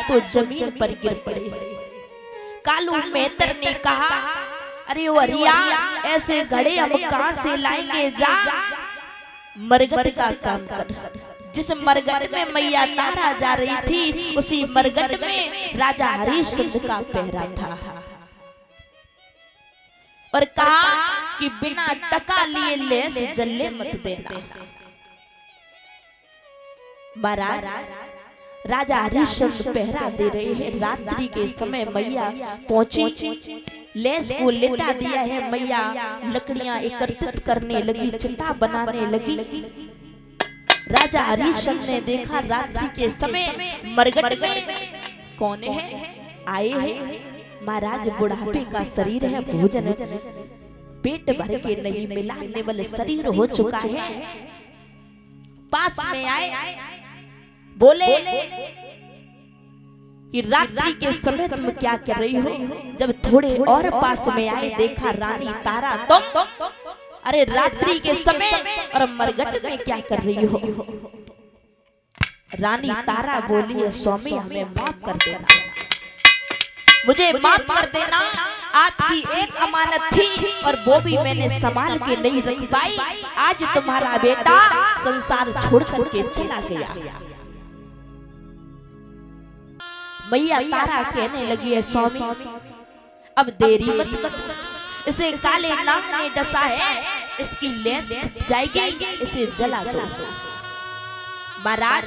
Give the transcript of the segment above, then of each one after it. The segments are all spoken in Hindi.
तो जमीन पर गिर पड़े। कालू मेहतर ने कहा, अरे ओ अरिया, ऐसे घड़े हम कहां से लाएंगे, जा मरगट का काम कर। जिस मरगट में मैया तारा जा रही थी, उसी मरगट में राजा हरिश्चंद्र का पहरा था। और कहा कि बिना टका लिए लेस जल्ले मत देना। महाराज, राजा हरिश्चंद्र पहरा दे रहे हैं। रात्रि के समय मैया पहुंची, लेस को लेटा दिया है। मैया लकड़ियां एकत्रित करने लगी, चिता बनाने लगी। राजा हरिश्चंद्र ने देखा रात्रि के समय मरगट में कौन है आए हैं। महाराज, बुढ़ापे का शरीर है, भोजन पेट भर के नहीं मिला, निवल शरीर हो चुका है। पास में आए, बोले कि रात्रि के समय तुम क्या कर रही हो। जब थोड़े और पास में आए, देखा रानी तारा तुम, अरे रात्रि के समय और मरगट में क्या कर रही हो। रानी तारा बोली, स्वामी हमें माफ कर देना, मुझे माफ कर देना। आपकी एक अमानत थी और वो भी मैंने संभाल के नहीं रख पाई। आज तुम्हारा बेटा संसार छोड़ करके चला गया। मैया तारा कहने लगी है, स्वामी अब देरी मत करो, इसे काले नाग ने डसा है, इसकी लेस टूट जाएगी, इसे जला दो। महाराज,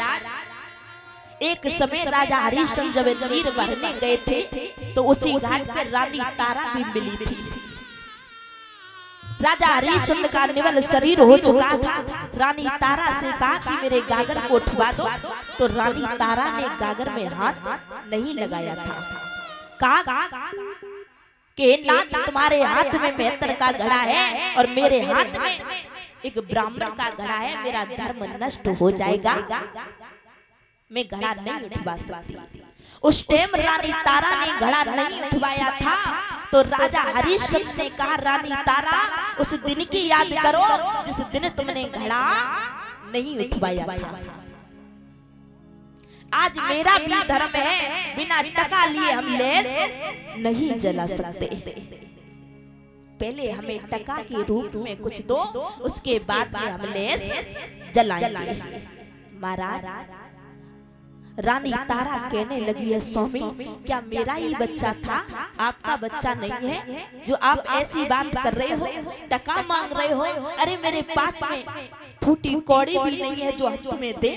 एक समय राजा हरिश्चंद्र जब नीर भरने गए थे, तो उसी घाट पर रानी तारा भी मिली थी। राजा हरिश्चंद्र का निवल शरीर हो चुका था। रानी तारा से कहा कि मेरे गागर को उठवा दो, तो रानी तारा ने गागर में हाथ नहीं लगाया था। कहा कि नाथ, तुम्हारे हाथ में मेहतर का घड़ा है और मेरे हाथ में एक ब्राह्मण का घड़ा है, मेरा धर्म नष्ट हो जाएगा, मैं घड़ा नहीं उठवा सकती। उस टाइम रानी तारा ने घड़ा नहीं उठवाया था, तो राजा हरिश्चंद्र ने कहा, रानी तारा, उस दिन की याद करो जिस दिन तुमने घड़ा नहीं उठवाया था। आज मेरा भी धर्म है, बिना टका लिए हम लेस नहीं जला सकते। पहले हमें टका के रूप में कुछ दो, उसके बाद में हम लेस जलाएंगे। महाराज, रानी तारा कहने लगी है, स्वामी क्या मेरा ही बच्चा था, आपका बच्चा नहीं है जो आप ऐसी बात कर रहे हो, टका मांग रहे हो। अरे मेरे पास में फूटी कौड़ी भी नहीं है जो हम तुम्हें दे।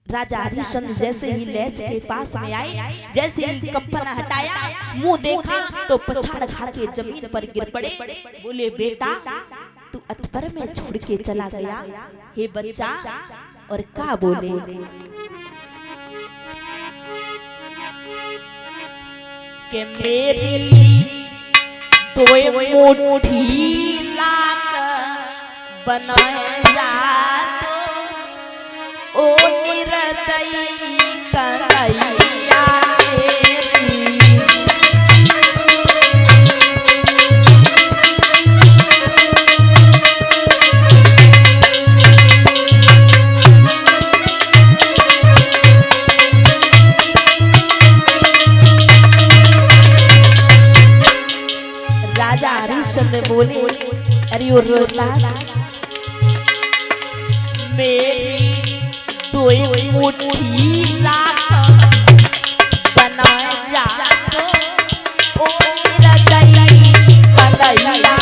राजा हरिश्चंद्र जैसे ही लेस के पास में आए, जैसे ही कफन हटाया, मुंह देखा तो पछाड़ खा के जमीन पर गिर पड़े। बोले, बेटा तू अतपर में छोड़ के चला गया, हे बच्चा। और क्या बोले, कि मेरी दो मुट्ठी लाक बनाया तो ओ निरतई कन्हैया बोले, अरे ओ रोलास, मेरी दो मुट्ठी लाख बना जा तो ओ मेरा दई कन्हैया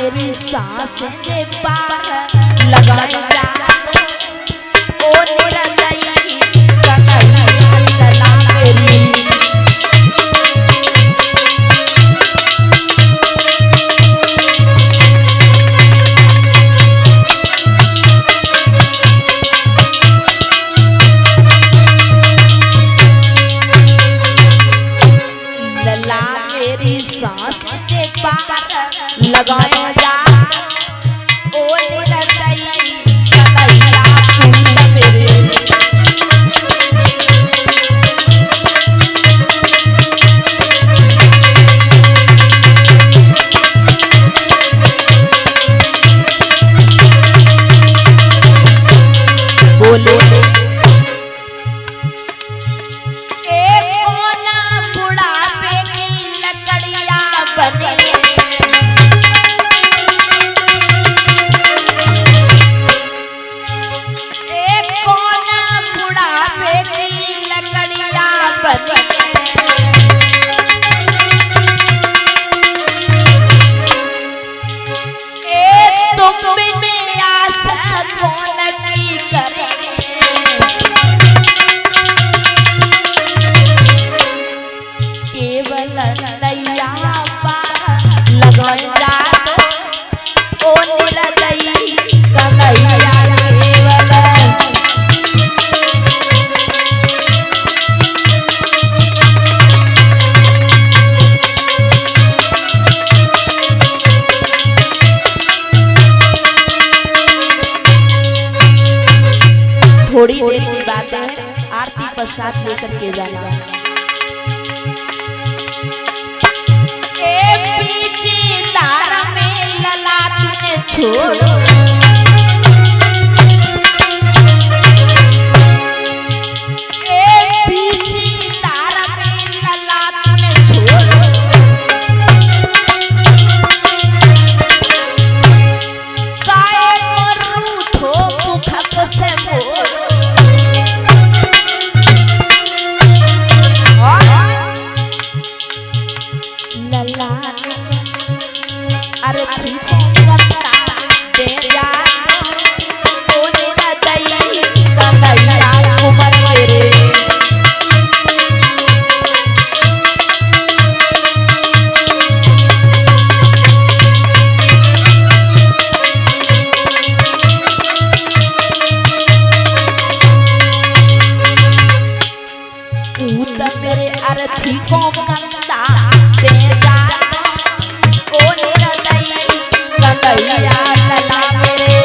मेरी सांसें दे पार लगाए जा ओ निरदयी कन्हैया लला मेरी। सांसें दे पार लगाए जा ओ निरदयी कन्हैया कुंड मेरे। बोले एक कोना बुढ़ापे की लकड़िया बनी, एक कोना बुढ़ापे की लकड़िया बनी। तुम बिन आशा कौन की करे, केवल नैया पार लगाए जा ओ निरदयी कन्हैया केवल। थोड़ी देर की बात है, आरती प्रसाद लेकर के जाना। ए पीछे तारा में लला तूने छोड़ो, ए पीछे तारा में लला तूने छोड़ो, काहे को रूठो मुख से मोर। अरे ठीक करता दे जा ओ निरदयी कन्हैया कुंवर मेरे। मेरे अर्थी को कंदा दे जा ओ निरदयी कन्हैया लला मेरे।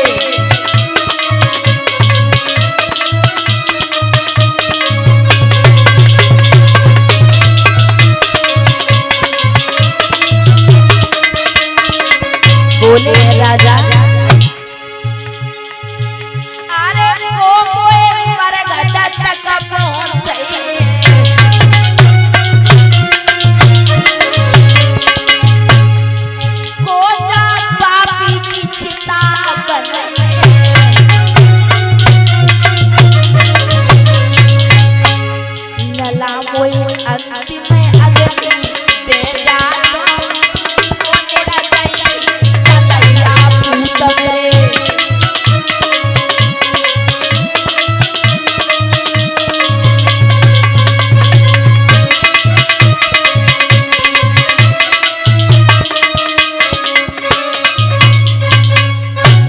बोले राजा अरे को मरघट तक पहुंचे, अंतिम अग्नि दे जा ओ निरदयी कन्हैया पूत मेरे।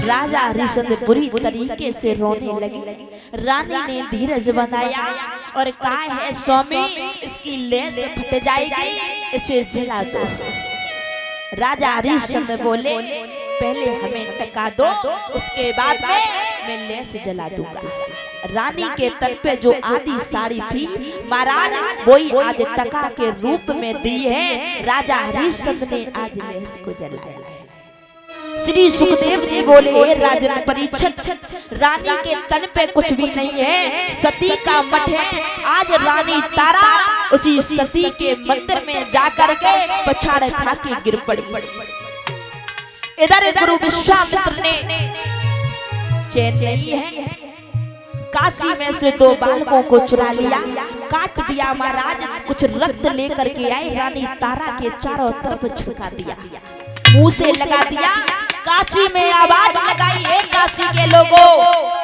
राजा हरिश्चंद्र बुरी तरीके से रोने लगे। रानी ने धीरज बनाया और कहा है स्वामी इसकी लेस फट जाएगी, इसे जला दो। राजा हरिश्चंद्र बोले पहले हमें टका दो, उसके बाद में मैं लेस जला दूंगा। रानी के तन पे जो आधी साड़ी थी महाराज वही आज टका के रूप में दी है। राजा हरिश्चंद्र ने आज लेस को जलाया। श्री सुखदेव जी बोले राजन परीक्षित रानी के तन पे कुछ भी नहीं है, सती का मठ है। आज रानी तारा उसी सती के मंदिर में जाकर के पछाड़ खा के गिर पड़ी। इधर गुरु विश्वामित्र ने चैन नहीं है, काशी में से 2 बालकों को चुरा लिया, काट दिया महाराज। कुछ रक्त लेकर के आए, रानी तारा के चारों तरफ छिड़का दिया, मुंह से लगा दिया। काशी में आवाज लगाई है, काशी के लोगों,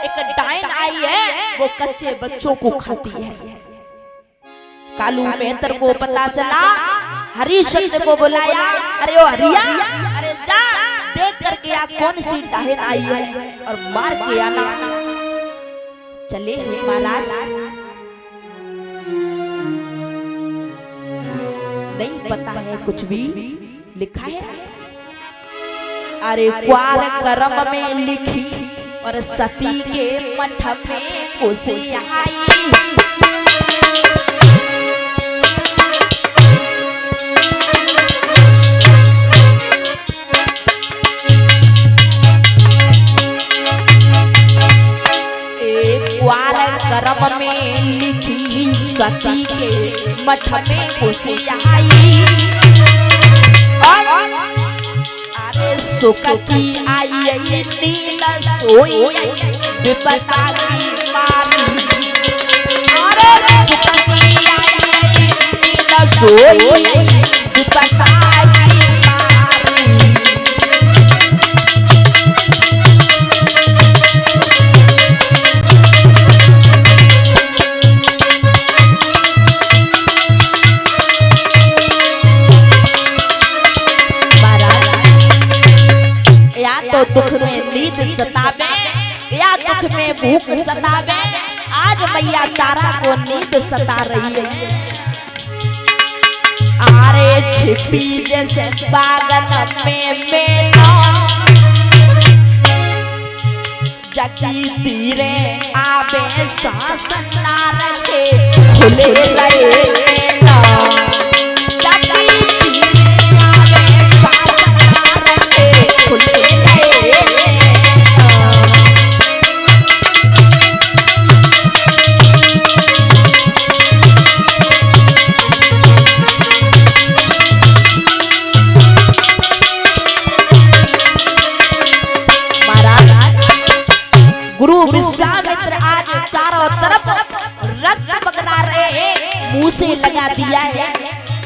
एक डायन आई है, वो कच्चे बच्चों को खाती है। कालू मेहतर को पता चला, हरिश्चंद्र को बुलाया, अरे ओ हरिया, अरे जा देख करके आ कौन सी डायन आई है और मार के आना। चले महाराज, नहीं पता है कुछ भी लिखा है। अरे क्वार कर्म में लिखी और सती के मठ में उसे आई। क्वार कर्म में लिखी सती के मठ में उसे आई। सुख की आई नील सोई विपदा की मारी। अरे सुख की आई नील सोई विपदा की मारी। तो दुख में नींद सतावे या दुख में भूख सतावे, आज मैया तारा को नींद सता रही है। आरे छिपी जैसे बागन में मैना, जगी तीरे आवे सांस ना रखे खुले रहे ना। जगी तीरे आवे सांस ना रखे खुले विश्वामित्र आज चारों तरफ रक्त बगरा रहे हैं, मुंह से लगा दिया है।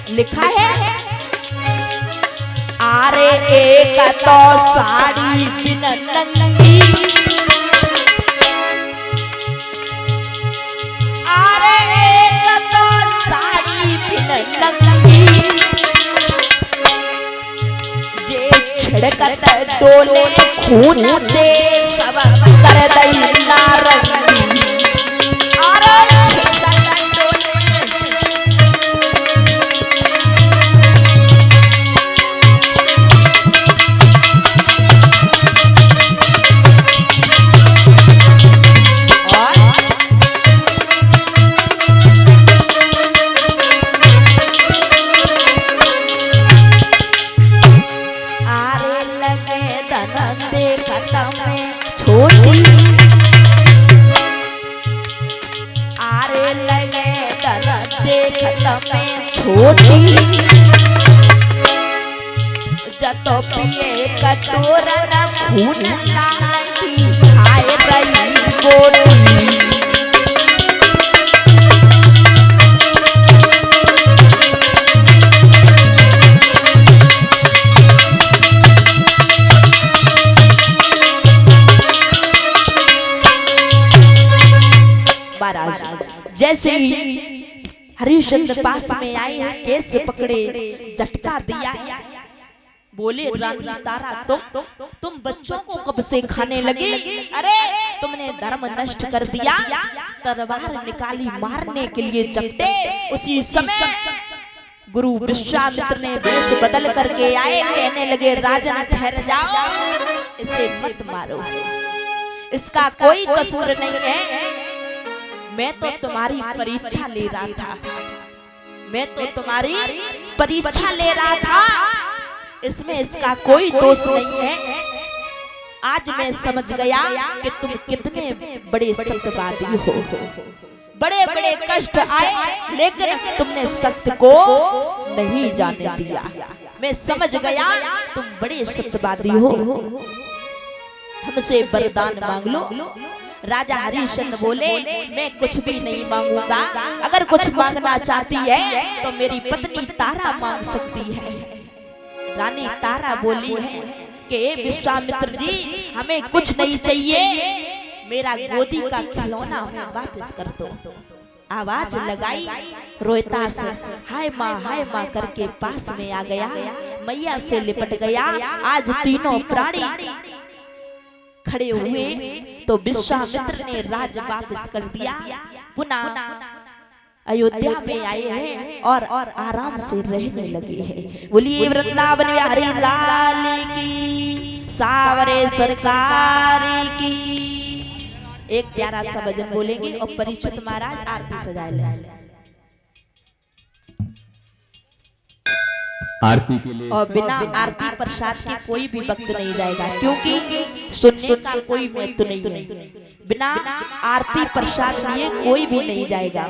लिखा है, आरे एक तो साड़ी बिन नंगी, आरे एक तो साड़ी बिन नंगी, जे छिड़कत डोले खून दे सब कर दई नारंगी। अरे छिड़कत डोले छोटी जतो पिए कटोरा खून लाल की खाए रही गोटी। जैसे ही हरिश्चंद्र पास में आए, केस पकड़े, झटका दिया, बोले रानी तारा तुम बच्चों को कब से खाने लगी? अरे तुमने धर्म नष्ट कर दिया। तलवार निकाली मारने के लिए जपते, उसी समय गुरु विश्वामित्र ने वेश बदल करके आए, कहने लगे राजन ठहर जाओ, इसे मत मारो, इसका कोई कसूर नहीं है। मैं तो तुम्हारी परीक्षा ले रहा था, मैं तो तुम्हारी परीक्षा ले रहा था, इसमें इसका कोई दोष नहीं है। आज मैं समझ गया कि तुम कितने बड़े सत्यवादी हो। बड़े बड़े कष्ट आए लेकिन तुमने सत्य को नहीं जाने दिया। मैं समझ गया तुम बड़े सत्यवादी हो, हमसे वरदान मांग लो। राजा हरिश्चंद्र बोले मैं कुछ भी नहीं मांगूंगा, अगर कुछ मांगना चाहती है तो मेरी पत्नी तारा मांग सकती है। रानी तारा बोली है कि विश्वामित्र जी हमें कुछ नहीं चाहिए, मेरा गोदी का खिलौना हमें वापस कर दो। आवाज लगाई, रोहितास हाय माँ करके पास में आ गया, मैया से लिपट गया। आज तीनों प्राणी खड़े हुए तो विश्वामित्र ने राज वापस कर दिया। पुनः अयोध्या में आए हैं और आराम से रहने लगे हैं। बोलिए वृंदावन बिहारी लाल की, सावरे सरकार की। एक प्यारा सा भजन बोलेंगे और परीक्षित महाराज आरती सजा ले। आरती के लिए और बिना आरती प्रसाद के कोई भी भक्त नहीं जाएगा, क्योंकि सुनने का कोई महत्व नहीं है। बिना आरती प्रसाद लिए कोई भी नहीं जाएगा।